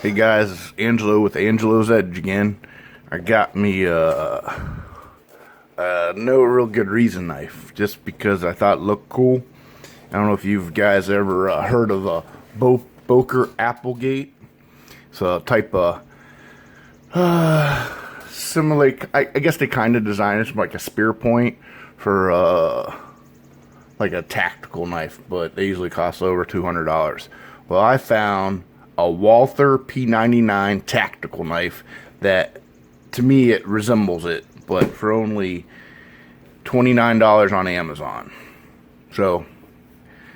Hey guys, it's Angelo with Angelo's Edge again. I got me no real good reason knife, just because I thought it looked cool. I don't know if you guys ever heard of a Boker Applegate. It's a type of similar. I guess they kind of designed it like a spear point for like a tactical knife, but they usually cost over $200. Well, I found a Walther P99 Tactical knife that, to me, it resembles it, but for only $29 on Amazon. So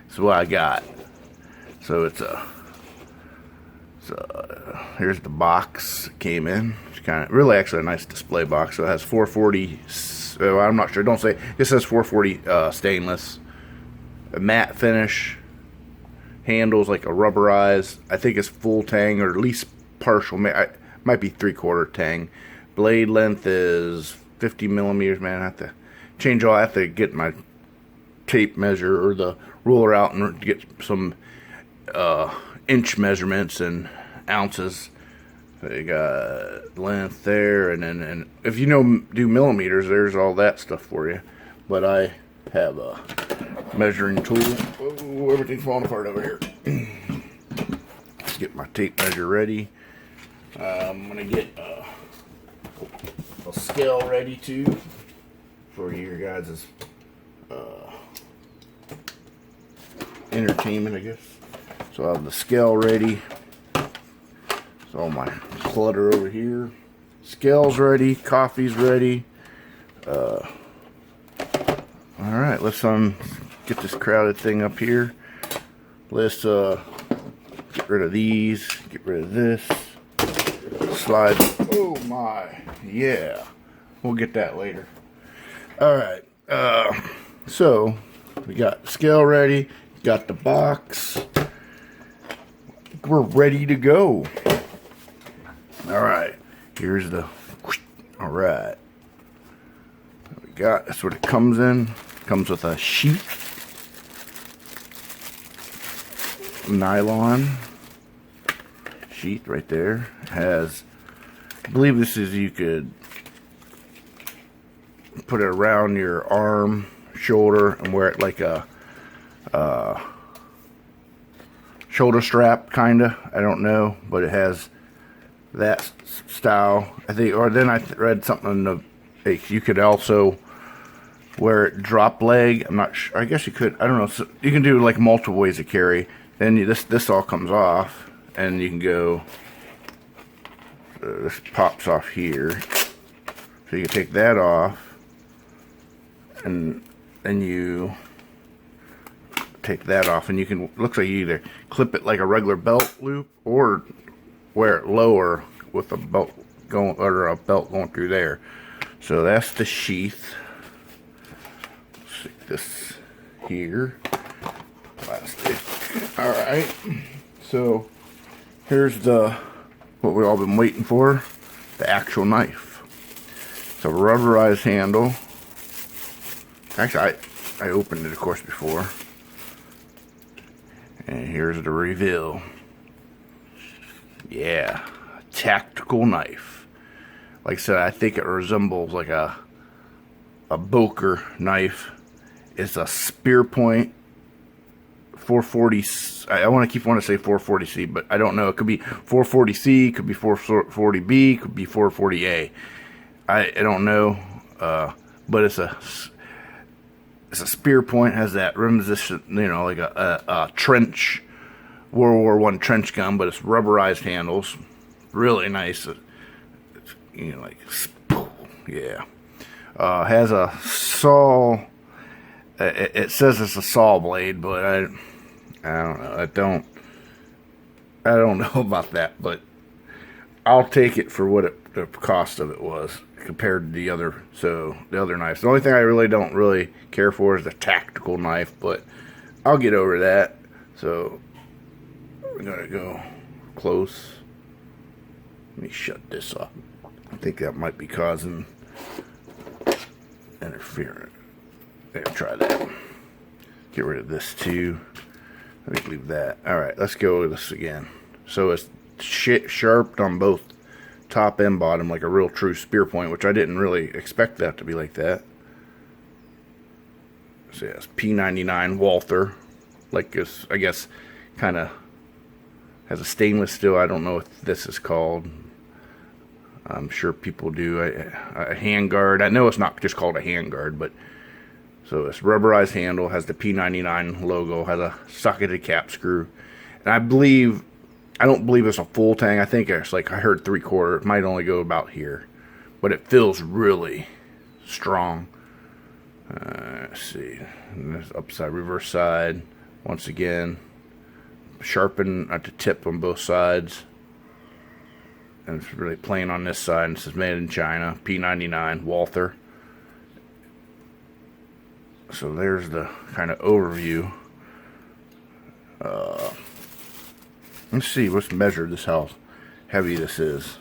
that's what I got. So here's the box it came in. It's kind of really actually a nice display box. So it has 440. I'm not sure. Don't say it says 440 stainless, a matte finish. Handles like a rubberized. I think it's full tang or at least partial. Might be 3/4 tang. Blade length is 50 millimeters. Man, I have to change all. I have to get my tape measure or the ruler out and get some inch measurements and ounces. They got length there, and then if you do millimeters, there's all that stuff for you. But I have a measuring tool. Oh, everything's falling apart over here. Let's get my tape measure ready. I'm gonna get a scale ready too for your guys' entertainment, I guess. So I have the scale ready. So all my clutter over here. Scale's ready. Coffee's ready. All right, let's get this crowded thing up here. Let's get rid of these. Get rid of this. Slide. Oh my, yeah. We'll get that later. All right. So we got scale ready. Got the box. We're ready to go. All right. Here's the. All right. We got. That's what it comes in. Comes with a sheet, nylon sheet right there. Has, I believe this is, you could put it around your arm, shoulder, and wear it like a shoulder strap, kinda. I don't know, but it has that style. I think, or then I read something in the. You could also wear it drop leg. I'm not sure. I guess you could. I don't know. So you can do like multiple ways to carry. Then this all comes off, and you can go. This pops off here, so you can take that off, and then you take that off, and you can. Looks like you either clip it like a regular belt loop, or wear it lower with a belt going, or a belt going through there. So that's the sheath. Stick this here. Plastic. Alright. So here's what we've all been waiting for. The actual knife. It's a rubberized handle. Actually, I opened it, of course, before. And here's the reveal. Yeah. A tactical knife. Like I said, I think it resembles like a Boker knife. It's a spear point 440. I want to say 440C, but I don't know. It could be 440C, could be 440B, could be 440A. I don't know. But it's a spear point. Has that resistant, like a trench, World War I trench gun, but it's rubberized handles. Really nice. Like, yeah. Has a saw. It says it's a saw blade, but I don't know. I don't know about that, but I'll take it for what the cost of it was compared to the other knives. The only thing I really don't care for is the tactical knife, but I'll get over that. So we're gonna go close. Let me shut this off. I think that might be causing interference. There, try that. Get rid of this too. Let me leave that. Alright, let's go with this again. So it's sharp on both top and bottom, like a real true spear point, which I didn't really expect that to be like that. So yes, P99 Walther, like this, I guess, kind of has a stainless steel. I don't know what this is called. I'm sure people do a hand guard. I know it's not just called a hand guard, but so it's rubberized handle, has the P99 logo, has a socketed cap screw, and I don't believe it's a full tang. I think it's like, I heard 3/4. It might only go about here, but it feels really strong. Let's see, and there's upside, reverse side. Once again, sharpened at the tip on both sides. And it's really plain on this side. And it says made in China, P99 Walther. So there's the kind of overview. Let's see, let's measure this, how heavy this is.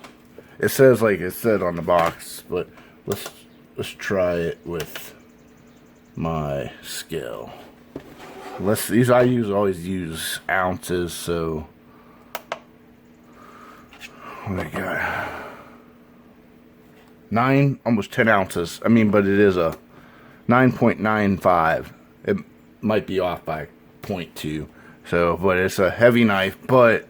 It says, like it said on the box, but let's try it with my scale. I always use ounces, so what do we got? 9, almost 10 ounces. I mean, but it is a 9.95. It might be off by 0.2. So, but it's a heavy knife, but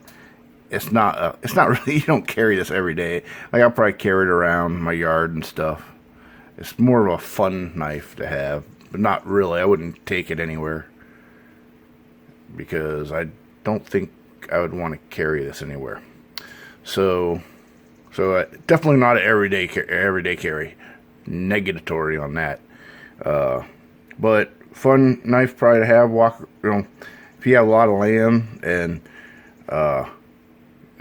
it's not really, you don't carry this every day. Like, I'll probably carry it around my yard and stuff. It's more of a fun knife to have, but not really. I wouldn't take it anywhere, because I don't think I would want to carry this anywhere. So definitely not an everyday carry. Negatory on that. But fun knife probably to have. If you have a lot of land and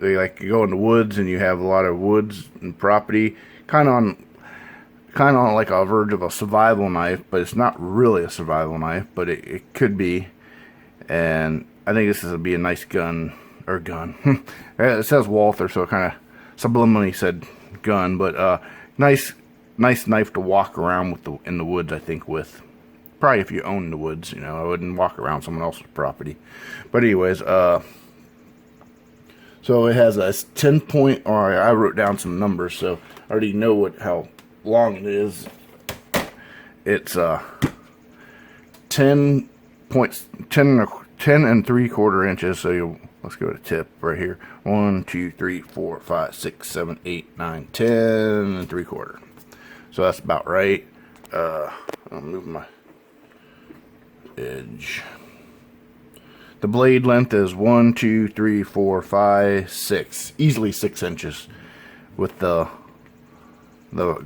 you like to go in the woods and you have a lot of woods and property, kind of on like a verge of a survival knife, but it's not really a survival knife, but it could be. And I think this would be a nice gun. It says Walther, so it kind of subliminally said gun, but nice knife to walk around with in the woods. I think with probably if you own the woods, I wouldn't walk around someone else's property. But anyways, so it has a 10 point. Or I wrote down some numbers, so I already know how long it is. It's 10 points, 10 and 3/4 inches. So let's go to tip right here. 1, 2, 3, 4, 5, 6, 7, 8, 9, 10 and 3/4. So that's about right. I'll move my edge. The blade length is 1, 2, 3, 4, 5, 6. Easily 6 inches with the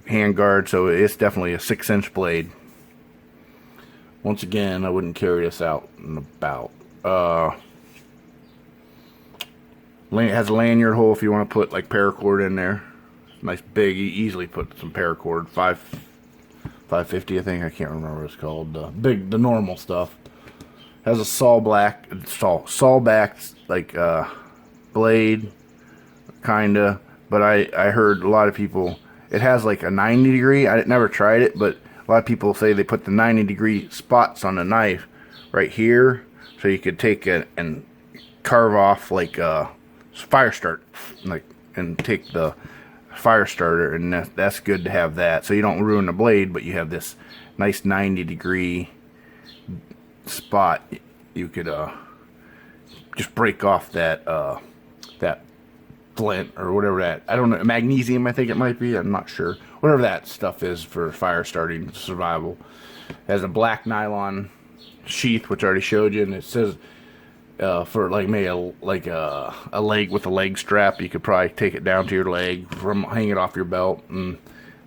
hand guard. So it's definitely a 6-inch blade. Once again, I wouldn't carry this out and about. It has a lanyard hole if you want to put like paracord in there. Nice big, you easily put some paracord. 550, I think. I can't remember what it's called. The normal stuff. Has a saw back like blade, kinda. But I heard a lot of people. It has like a 90 degree. I never tried it, but a lot of people say they put the 90 degree spots on the knife right here, so you could take it and carve off like fire start, and take the fire starter, and that's good to have that, so you don't ruin the blade, but you have this nice 90 degree spot. You could just break off that flint or whatever that, I don't know, magnesium I think it might be, I'm not sure, whatever that stuff is for fire starting survival. It has a black nylon sheath, which I already showed you, and it says for like maybe a leg with a leg strap. You could probably take it down to your leg, hang it off your belt, and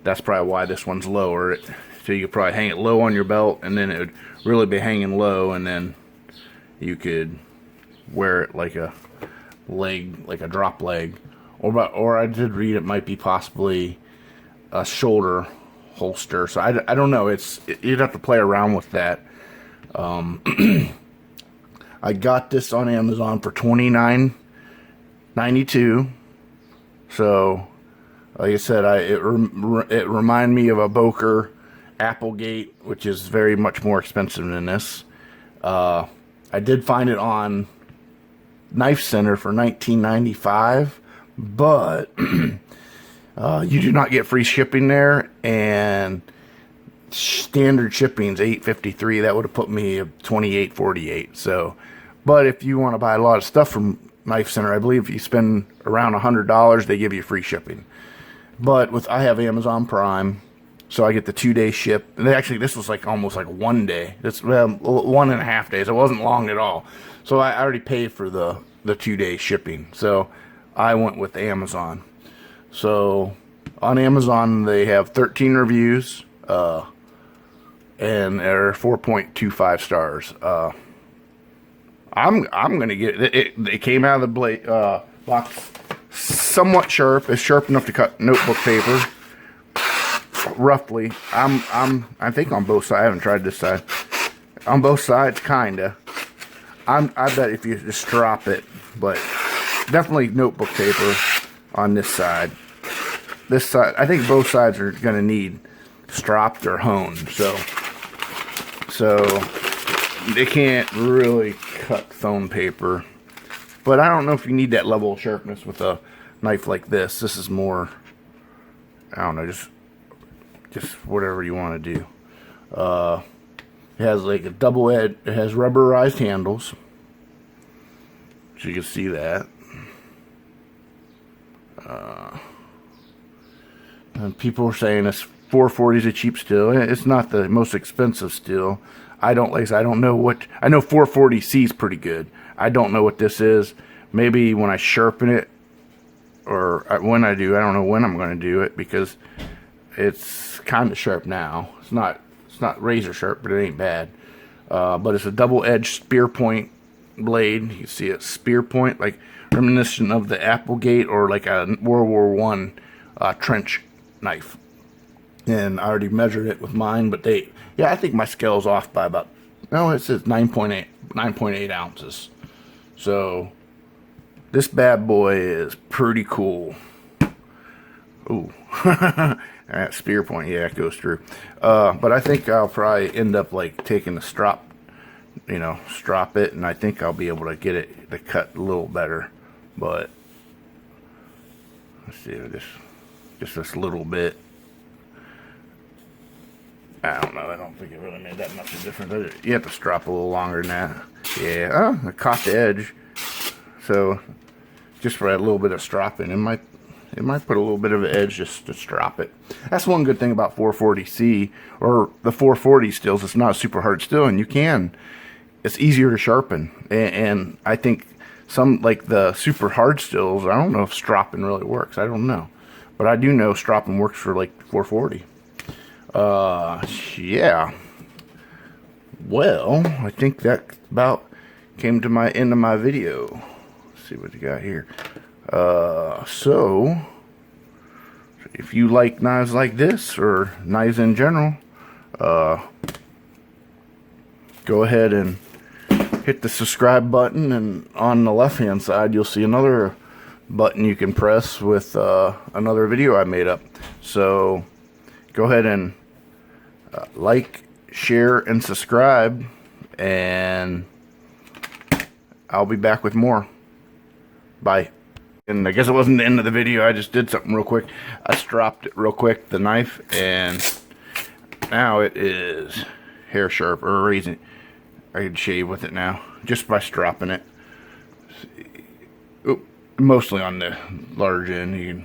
that's probably why this one's lower. So you could probably hang it low on your belt, and then it would really be hanging low, and then you could wear it like a leg, like a drop leg, or I did read it might be possibly a shoulder holster. So I don't know. You'd have to play around with that. I got this on Amazon for $29.92. So, like I said, it reminded me of a Boker Applegate, which is very much more expensive than this. I did find it on Knife Center for $19.95. but you do not get free shipping there, and standard shipping's $8.53. That would have put me at $28.48. So, but if you want to buy a lot of stuff from Knife Center, I believe if you spend around $100, they give you free shipping. But I have Amazon Prime, so I get the 2-day ship. And actually, this was like almost like 1 day. This 1.5 days. It wasn't long at all. So I already paid for the 2-day shipping. So I went with Amazon. So on Amazon, they have 13 reviews. And they're 4.25 stars. I'm gonna get it. It came out of the box somewhat sharp. It's sharp enough to cut notebook paper. Roughly, I think on both sides. I haven't tried this side. On both sides, kinda. I bet if you just drop it, but definitely notebook paper on this side. This side, I think both sides are gonna need stropped or honed. So they can't really cut foam paper. But I don't know if you need that level of sharpness with a knife like this. This is more, I don't know, just whatever you want to do. It has like a double edge. It has rubberized handles, so you can see that. And people are saying this 440 is a cheap steel. It's not the most expensive steel. I don't know what. I know 440C is pretty good. I don't know what this is. Maybe when I sharpen it, or when I do, I don't know when I'm going to do it, because it's kind of sharp now. It's not razor sharp, but it ain't bad. But it's a double-edged spear point blade. You see it, spear point, like reminiscent of the Applegate or like a World War I trench knife. And I already measured it with mine, but I think my scale's off by about, no, it says 9.8 ounces. So this bad boy is pretty cool. Ooh, that spear point, yeah, it goes through. But I think I'll probably end up like taking the strop it, and I think I'll be able to get it to cut a little better. But let's see, just this little bit. I don't know. I don't think it really made that much of a difference. You have to strop a little longer than that. Yeah, I caught the edge. So just for that little bit of stropping, it might put a little bit of an edge just to strop it. That's one good thing about 440C or the 440 steels. It's not a super hard steel, and it's easier to sharpen. And I think some, like the super hard steels, I don't know if stropping really works. I don't know, but I do know stropping works for like 440. Yeah. Well, I think that about came to my end of my video. Let's see what you got here. So if you like knives like this, or knives in general, go ahead and hit the subscribe button, and on the left hand side you'll see another button you can press with another video I made up. So go ahead and like, share, and subscribe, and I'll be back with more. Bye. And I guess it wasn't the end of the video. I just did something real quick. I stropped it real quick, the knife, and now it is hair sharp, or razor. I can shave with it now just by stropping it. Oop, mostly on the large end.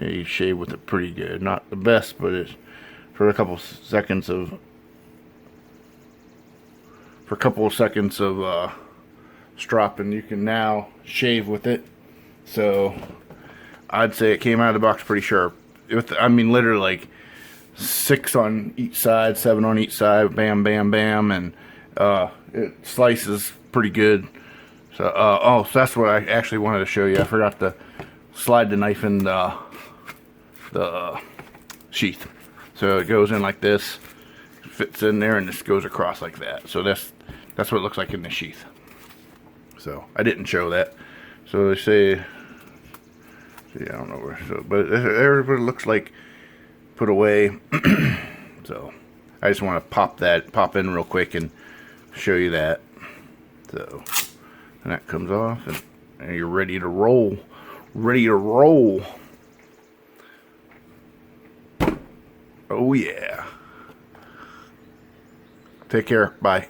You shave with it pretty good. Not the best, but it's for a couple seconds of stropping. You can now shave with it. So I'd say it came out of the box pretty sharp. Literally like 6 on each side, 7 on each side, bam, bam, bam, and it slices pretty good. So so that's what I actually wanted to show you. I forgot to slide the knife in the sheath. So it goes in like this, fits in there, and this goes across like that. So that's what it looks like in the sheath. So I didn't show that. So they say, see, I don't know where, but there's what it looks like put away. So I just want to pop in real quick and show you that. So And that comes off, and you're ready to roll. Ready to roll. Oh yeah. Take care. Bye.